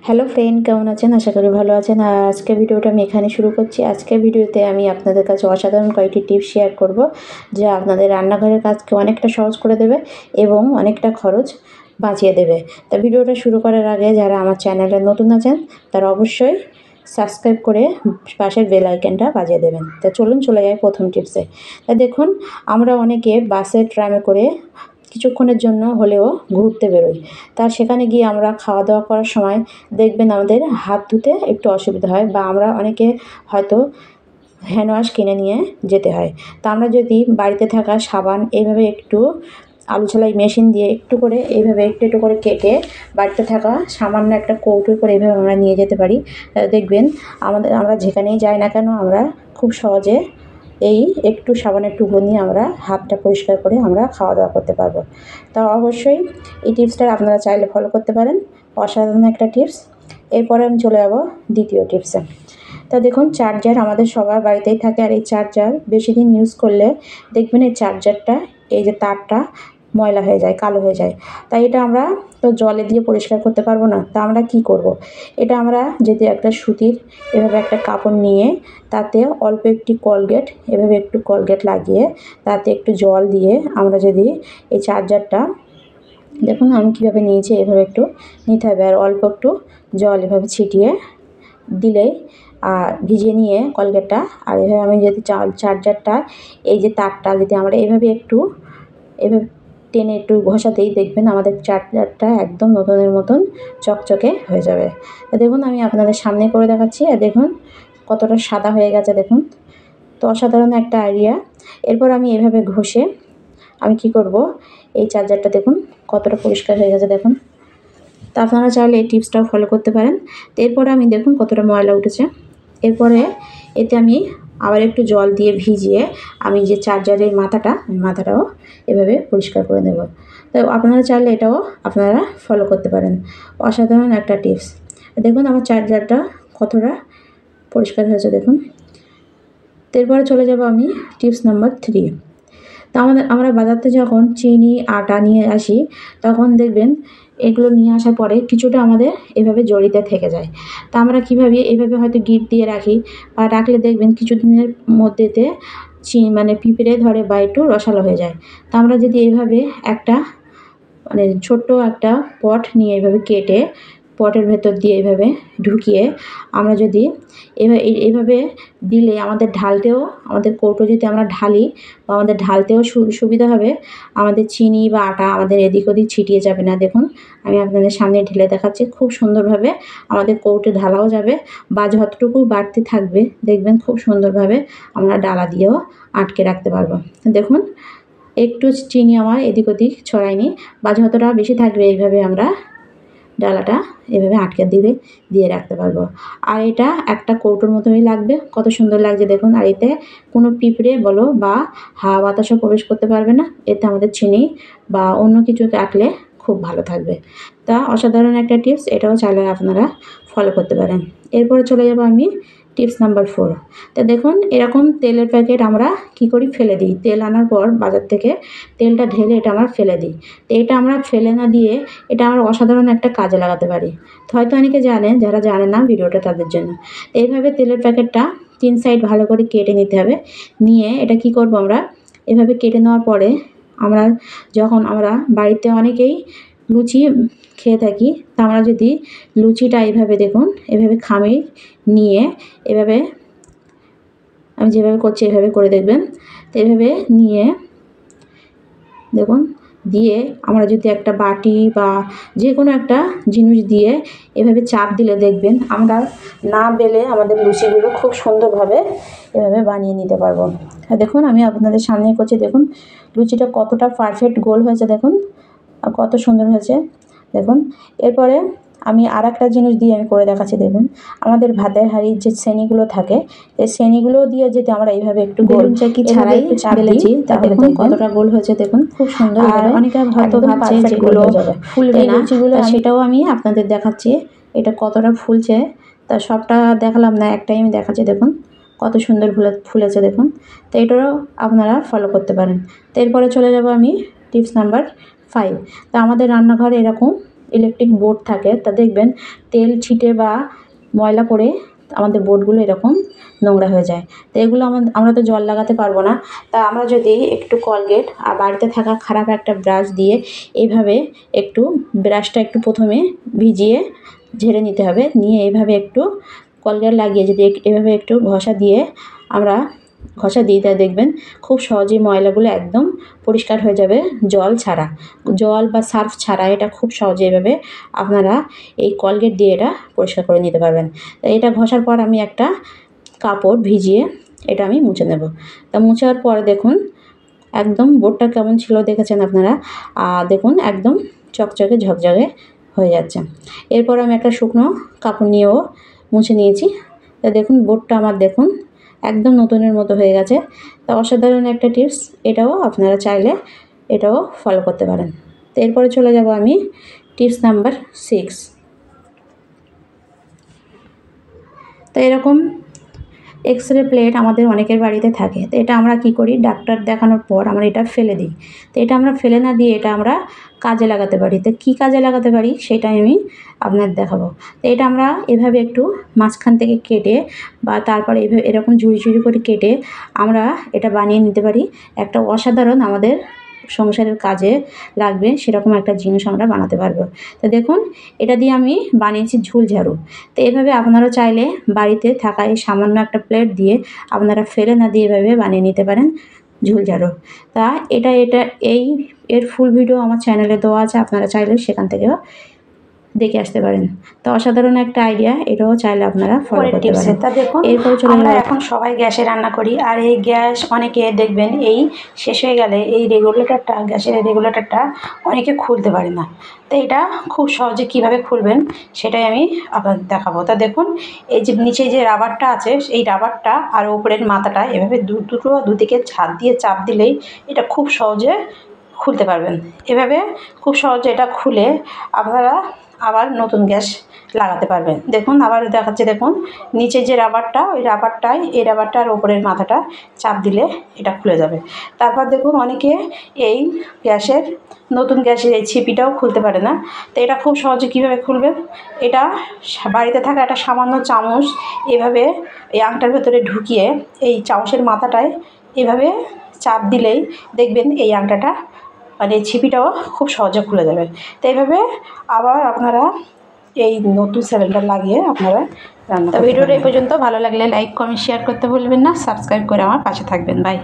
Hello friend, কেমন আছেন? আশা করি ভালো আছেন। আর আজকের ভিডিওটা আমি এখানে শুরু করছি। আজকের ভিডিওতে আমি আপনাদের কাছে অসাধারণ কয়েকটি টিপস শেয়ার করব, যা আপনাদের রান্নাঘরের কাজকে অনেকটা সহজ করে দেবে এবং অনেকটা খরচ বাঁচিয়ে দেবে। তা ভিডিওটা শুরু করার আগে যারা আমার চ্যানেলে নতুন আছেন তারা অবশ্যই সাবস্ক্রাইব করে পাশের বেল আইকনটা বাজিয়ে দেবেন। তা চলুন চলে যাই প্রথম টিপসে। তা দেখুন, আমরা অনেকে বাসে ট্রামে করে কিছুক্ষণের জন্য হলেও ঘুরতে বেরোই। তা সেখানে গিয়ে আমরা খাওয়া দাওয়া করার সময় দেখবেন আমাদের হাত ধুতে একটু অসুবিধা হয়, বা আমরা অনেকে হয়তো হ্যান্ড ওয়াশ কিনে নিয়ে যেতে হয়। তা আমরা যদি বাড়িতে থাকা সাবান এইভাবে একটু আলু ঝালাই মেশিন দিয়ে একটু করে এইভাবে একটু একটু করে কেটে বাড়িতে থাকা সামান্য একটা কৌটো করে এইভাবে আমরা নিয়ে যেতে পারি। দেখবেন আমরা যেখানেই যাই না কেন আমরা খুব সহজে এই একটু সাবানের টুকরো নিয়ে আমরা হাতটা পরিষ্কার করে আমরা খাওয়া দাওয়া করতে পারবো। তা অবশ্যই এই টিপসটা আপনারা চাইলে ফলো করতে পারেন, অসাধারণ একটা টিপস। এরপরে আমি চলে যাব দ্বিতীয় টিপসে। তা দেখুন, চার্জার আমাদের সবার বাড়িতেই থাকে, আর এই চার্জার বেশি দিন ইউজ করলে দেখবেন এই চার্জারটা, এই যে তারটা ময়লা হয়ে যায়, কালো হয়ে যায়। তাই এটা আমরা তো জলে দিয়ে পরিষ্কার করতে পারবো না। তা আমরা কি করব? এটা আমরা যদি একটা সুতির এভাবে একটা কাপড় নিয়ে তাতে অল্প একটি কোলগেট, এভাবে একটু কোলগেট লাগিয়ে তাতে একটু জল দিয়ে আমরা যদি এই চার্জারটা, দেখুন আমি কীভাবে নিয়েছি, এভাবে একটু নিতে হবে আর অল্প একটু জল এভাবে ছিটিয়ে দিলেই ভিজিয়ে নিয়ে কোলগেটটা, আর এভাবে আমি যদি চার্জারটা এই যে তারটা যদি আমরা এভাবে টেনে একটু ঘষাতেই দেখবেন আমাদের চার্জারটা একদম নতুনের মতন চকচকে হয়ে যাবে। দেখুন আমি আপনাদের সামনে করে দেখাচ্ছি, আর দেখুন কতটা সাদা হয়ে গেছে দেখুন। তো অসাধারণ একটা আইডিয়া। এরপর আমি এভাবে ঘষে আমি কি করব, এই চার্জারটা দেখুন কতটা পরিষ্কার হয়ে গেছে দেখুন। তা আপনারা চাইলে এই টিপসটাও ফলো করতে পারেন। তো এরপরে আমি দেখুন কতটা ময়লা উঠেছে। এরপরে এতে আমি আবার একটু জল দিয়ে ভিজিয়ে আমি যে চার্জারের মাথাটাও এভাবে পরিষ্কার করে নেব। তো আপনারা চাইলে এটাও আপনারা ফলো করতে পারেন। অসাধারণ একটা টিপস। দেখুন আমার চার্জারটা কতটা পরিষ্কার হয়েছে দেখুন। তো এরপরে চলে যাব আমি টিপস নাম্বার 3। তা আমরা বাজার থেকে যখন চিনি আটা নিয়ে আসি তখন দেখবেন এগুলো নিয়ে আসার পরে কিছুটা আমাদের এভাবে জড়িতে থেকে যায়। তা আমরা কীভাবে এভাবে হয়তো গিঁট দিয়ে রাখি, বা রাখলে দেখবেন কিছুদিনের মধ্যেতে মানে পিঁপড়ে ধরে বা একটু রসালো হয়ে যায়। তা আমরা যদি এইভাবে একটা মানে ছোট্ট একটা পট নিয়ে এইভাবে কেটে পটের ভেতর দিয়ে এইভাবে ঢুকিয়ে আমরা যদি এইভাবে দিলে আমাদের ঢালতেও, আমাদের কৌটো যদি আমরা ঢালি বা আমাদের ঢালতেও সুবিধা হবে। আমাদের চিনি বা আটা আমাদের এদিক ওদিক ছিটিয়ে যাবে না। দেখুন আমি আপনাদের সামনে ঢেলে দেখাচ্ছি, খুব সুন্দরভাবে আমাদের কৌটো ঢালাও যাবে, বা যতটুকু বাড়তি থাকবে দেখবেন খুব সুন্দরভাবে আমরা ডালা দিয়েও আটকে রাখতে পারবো। দেখুন একটু চিনি আমার এদিক ওদিক ছড়ায়নি, বা যতটা বেশি থাকবে এইভাবে আমরা ডালাটা এভাবে আটকে দিয়ে রাখতে পারবো। আর এটা একটা কৌটোর মতোই লাগবে, কত সুন্দর লাগছে দেখুন। আর এতে কোনো পিঁপড়ে বলো বা হাওয়া বাতাসও প্রবেশ করতে পারবে না। এতে আমাদের চিনি বা অন্য কিছু রাখলে খুব ভালো থাকবে। তা অসাধারণ একটা টিপস, এটাও চাইলে আপনারা ফলো করতে পারেন। এরপরে চলে যাব আমি টিপস নাম্বার 4। তো দেখুন এরকম তেলের প্যাকেট আমরা কি করি, ফেলে দিই। তেল আনার পর বাজার থেকে তেলটা ঢেলে এটা আমরা ফেলে দিই। তো এটা আমরা ফেলে না দিয়ে এটা আমরা অসাধারণ একটা কাজে লাগাতে পারি। হয়তো অনেকে জানেন, যারা জানে না ভিডিওটা তাদের জন্য। তো এইভাবে তেলের প্যাকেটটা 3 সাইড ভালো করে কেটে নিতে হবে। নিয়ে এটা কি করব, আমরা এভাবে কেটে নেওয়ার পরে যখন আমরা বাড়িতে অনেকেই লুচি খেয়ে থাকি, তা আমরা যদি লুচিটা এইভাবে দেখুন এভাবে খামির নিয়ে এভাবে আমি যেভাবে করছি এভাবে করে দেখবেন। তো এভাবে নিয়ে দেখুন দিয়ে আমরা যদি একটা বাটি বা যে কোনো একটা জিনিস দিয়ে এভাবে চাপ দিলে দেখবেন আমরা না বেলে আমাদের লুচিগুলো খুব সুন্দরভাবে এভাবে বানিয়ে নিতে পারবো। দেখুন আমি আপনাদের সামনে করছি, দেখুন লুচিটা কতটা পারফেক্ট গোল হয়েছে দেখুন, আর কত সুন্দর হয়েছে দেখুন। এরপরে আমি আর একটা জিনিস দিয়ে আমি করে দেখাচ্ছি। দেখুন আমাদের ভাতের হাঁড়ির যে শ্রেণীগুলো থাকে, এই শ্রেণীগুলো দিয়ে যদি আমরা এইভাবে একটু বেলুন চাকি ছাড়াই চাপ দিই তাহলে দেখুন কতটা গোল হয়েছে দেখুন, খুব সুন্দর। আর অনেকে হয়তো ভাবছে যেগুলো ফুলবে না, সেটাও আমি আপনাদের দেখাচ্ছি এটা কতটা ফুলছে। তা সবটা দেখালাম না, একটাই আমি দেখাচ্ছি দেখুন কত সুন্দর ফুলেছে দেখুন। তো এটাও আপনারা ফলো করতে পারেন। তো এরপরে চলে যাব আমি টিপস নাম্বার 5। তা আমাদের রান্নাঘরে এরকম ইলেকট্রিক বোর্ড থাকে তা দেখবেন তেল ছিটে বা ময়লা পড়ে আমাদের বোর্ডগুলো এরকম নোংরা হয়ে যায়। তো এগুলো আমরা তো জল লাগাতে পারবো না, তা আমরা যদি একটু কলগেট আর বাড়িতে থাকা খারাপ একটা ব্রাশ দিয়ে এইভাবে একটু ব্রাশটা একটু প্রথমে ভিজিয়ে ঝেড়ে নিতে হবে, নিয়ে এইভাবে একটু কলগেট লাগিয়ে যদি এভাবে একটু ঘষা দিয়ে আমরা ঘষা দিই তা দেখবেন খুব সহজেই ময়লাগুলো একদম পরিষ্কার হয়ে যাবে, জল ছাড়া, জল বা সার্ফ ছাড়া। এটা খুব সহজে এভাবে আপনারা এই কলগেট দিয়ে এটা পরিষ্কার করে নিতে পারবেন। এটা ঘষার পর আমি একটা কাপড় ভিজিয়ে এটা আমি মুছে নেব। তা মুছার পর দেখুন একদম বোর্ডটা কেমন ছিল দেখেছেন আপনারা, দেখুন একদম চকচকে ঝকঝকে হয়ে যাচ্ছে। এরপর আমি একটা শুকনো কাপড় নিয়েও মুছে নিয়েছি। তা দেখুন বোর্ডটা আমার দেখুন একদম নতুনের মতো হয়ে গেছে। তা অসাধারণ একটা টিপস, এটাও আপনারা চাইলে এটাও ফলো করতে পারেন। তো এরপরে চলে যাব আমি টিপস নাম্বার 6। তো এরকম এক্সরে প্লেট আমাদের অনেকের বাড়িতে থাকে। তো এটা আমরা কি করি, ডাক্তার দেখানোর পর আমরা এটা ফেলে দিই। তো এটা আমরা ফেলে না দিয়ে এটা আমরা কাজে লাগাতে পারি। তো কী কাজে লাগাতে পারি সেটাই আমি আপনাদের দেখাবো। তো এটা আমরা এভাবে একটু মাঝখান থেকে কেটে বা তারপরে এরকম ঝুড়ি ঝুড়ি করে কেটে আমরা এটা বানিয়ে নিতে পারি। একটা অসাধারণ আমাদের সংসারের কাজে লাগবে সেরকম একটা জিনিস আমরা বানাতে পারবো। তো দেখুন এটা দিয়ে আমি বানিয়েছি ঝুল ঝাড়ু। তো এভাবে আপনারা চাইলে বাড়িতে থাকা এই সামান্য একটা প্লেট দিয়ে আপনারা ফেলে না দিয়ে এভাবে বানিয়ে নিতে পারেন ঝুল ঝাড়ু। তা এর ফুল ভিডিও আমার চ্যানেলে দেওয়া আছে, আপনারা চাইলে সেখান থেকেও দেখে আসতে পারেন। তো অসাধারণ একটা আইডিয়া, এটাও চাইলে আপনারা ফলো করতে পারেন। তা দেখুন এরপরে আমরা এখন সবাই গ্যাসে রান্না করি, আর এই গ্যাস অনেকে দেখবেন এই শেষ হয়ে গেলে এই রেগুলেটরটা, গ্যাসের এই রেগুলেটরটা অনেকে খুলতে পারে না। তো এটা খুব সহজে কীভাবে খুলবেন সেটাই আমি আপনাদের দেখাবো। তা দেখুন এই যে নিচে যে রাবারটা আছে এই রাবারটা আর উপরের মাথাটা এভাবে দুদিকে ছাদ দিয়ে চাপ দিলেই এটা খুব সহজে খুলতে পারবেন। এভাবে খুব সহজে এটা খুলে আপনারা আবার নতুন গ্যাস লাগাতে পারবেন। দেখুন আবার দেখাচ্ছে, দেখুন নিচে যে রাবারটা ওই রাবারটাই এই রাবারটার ওপরের মাথাটা চাপ দিলে এটা খুলে যাবে। তারপর দেখুন অনেকে এই গ্যাসের নতুন গ্যাসের এই ছিপিটাও খুলতে পারে না। তো এটা খুব সহজে কীভাবে খুলবেন, এটা বাড়িতে থাকা একটা সামান্য চামচ এভাবে এই আংটার ভেতরে ঢুকিয়ে এই চামচের মাথাটায় এভাবে চাপ দিলেই দেখবেন এই আংটাটা মানে এই ছিপিটাও খুব সহজে খুলে যাবে। তো এইভাবে আবার আপনারা এই নতুন সিলিন্ডার লাগিয়ে আপনারা রান্না। ভিডিওটা এই পর্যন্ত, ভালো লাগলে লাইক কমেন্ট শেয়ার করতে ভুলবেন না, সাবস্ক্রাইব করে আমার পাশে থাকবেন। বাই।